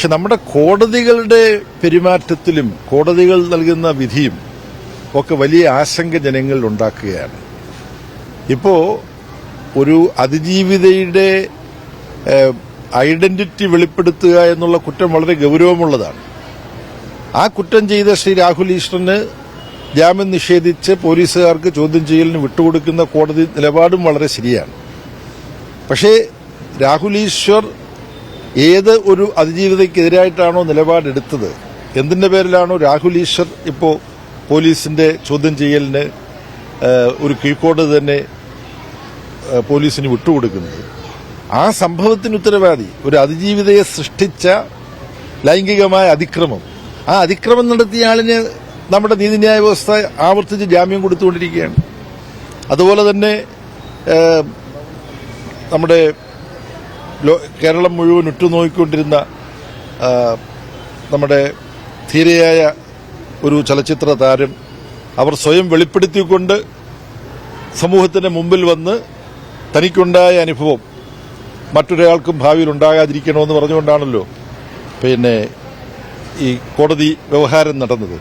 പക്ഷെ നമ്മുടെ കോടതികളുടെ പെരുമാറ്റത്തിലും കോടതികൾ നൽകുന്ന വിധിയും ഒക്കെ വലിയ ആശങ്ക ജനങ്ങളിൽ ഉണ്ടാക്കുകയാണ്. ഇപ്പോൾ ഒരു അതിജീവിതയുടെ ഐഡന്റിറ്റി വെളിപ്പെടുത്തുക എന്നുള്ള കുറ്റം വളരെ ഗൌരവമുള്ളതാണ്. ആ കുറ്റം ചെയ്ത ശ്രീ രാഹുൽ ഈശ്വറിന് ജാമ്യം നിഷേധിച്ച് പോലീസുകാർക്ക് ചോദ്യം ചെയ്യലിന് വിട്ടുകൊടുക്കുന്ന കോടതി നിലപാടും വളരെ ശരിയാണ്. പക്ഷേ രാഹുൽ ഈശ്വർ ഏത് ഒരു അതിജീവിതയ്ക്കെതിരായിട്ടാണോ നിലപാടെടുത്തത്, എന്തിന്റെ പേരിലാണോ രാഹുൽ ഈശ്വർ ഇപ്പോൾ പോലീസിന്റെ ചോദ്യം ചെയ്യലിന് ഒരു കീഴ്ക്കോടതി തന്നെ പോലീസിന് വിട്ടുകൊടുക്കുന്നത്, ആ സംഭവത്തിന് ഉത്തരവാദി ഒരു അതിജീവിതയെ സൃഷ്ടിച്ച ലൈംഗികമായ അതിക്രമം, ആ അതിക്രമം നടത്തിയ ആളിന് നമ്മുടെ നീതിന്യായ വ്യവസ്ഥ ആവർത്തിച്ച് ജാമ്യം കൊടുത്തുകൊണ്ടിരിക്കുകയാണ്. അതുപോലെ തന്നെ നമ്മുടെ കേരളം മുഴുവൻ ഉറ്റുനോക്കിക്കൊണ്ടിരുന്ന നമ്മുടെ ധീരയായ ഒരു ചലച്ചിത്ര താരം, അവർ സ്വയം വെളിപ്പെടുത്തിക്കൊണ്ട് സമൂഹത്തിന്റെ മുമ്പിൽ വന്ന് തനിക്കുണ്ടായ അനുഭവം മറ്റൊരാൾക്കും ഭാവിയിൽ ഉണ്ടാകാതിരിക്കണമെന്ന് പറഞ്ഞുകൊണ്ടാണല്ലോ ഈ കോടതി വ്യവഹാരം നടന്നത്.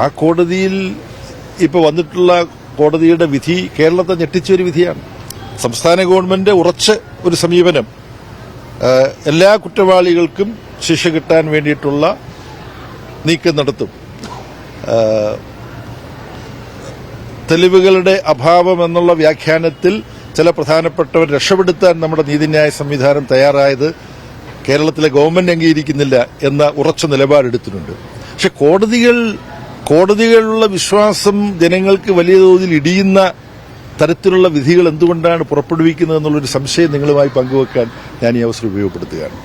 ആ കോടതിയിൽ ഇപ്പോൾ വന്നിട്ടുള്ള കോടതിയുടെ വിധി കേരളത്തെ ഞെട്ടിച്ചൊരു വിധിയാണ്. സംസ്ഥാന ഗവൺമെന്റ് ഉറച്ച ഒരു സമീപനം, എല്ലാ കുറ്റവാളികൾക്കും ശിക്ഷ കിട്ടാൻ വേണ്ടിയിട്ടുള്ള നീക്കം നടത്തും. തെളിവുകളുടെ അഭാവം എന്നുള്ള വ്യാഖ്യാനത്തിൽ ചില പ്രധാനപ്പെട്ടവർ രക്ഷപ്പെടുത്താൻ നമ്മുടെ നീതിന്യായ സംവിധാനം തയ്യാറായത് കേരളത്തിലെ ഗവൺമെന്റ് അംഗീകരിക്കുന്നില്ല എന്ന ഉറച്ച നിലപാടെടുത്തിട്ടുണ്ട്. പക്ഷെ കോടതികളിലുള്ള വിശ്വാസം ജനങ്ങൾക്ക് വലിയ തോതിൽ ഇടിയുന്ന തരത്തിലുള്ള വിധികൾ എന്തുകൊണ്ടാണ് പുറപ്പെടുവിക്കുന്നത് എന്നുള്ളൊരു സംശയം നിങ്ങളുമായി പങ്കുവെക്കാൻ ഞാൻ ഈ അവസരം ഉപയോഗപ്പെടുത്തുകയാണ്.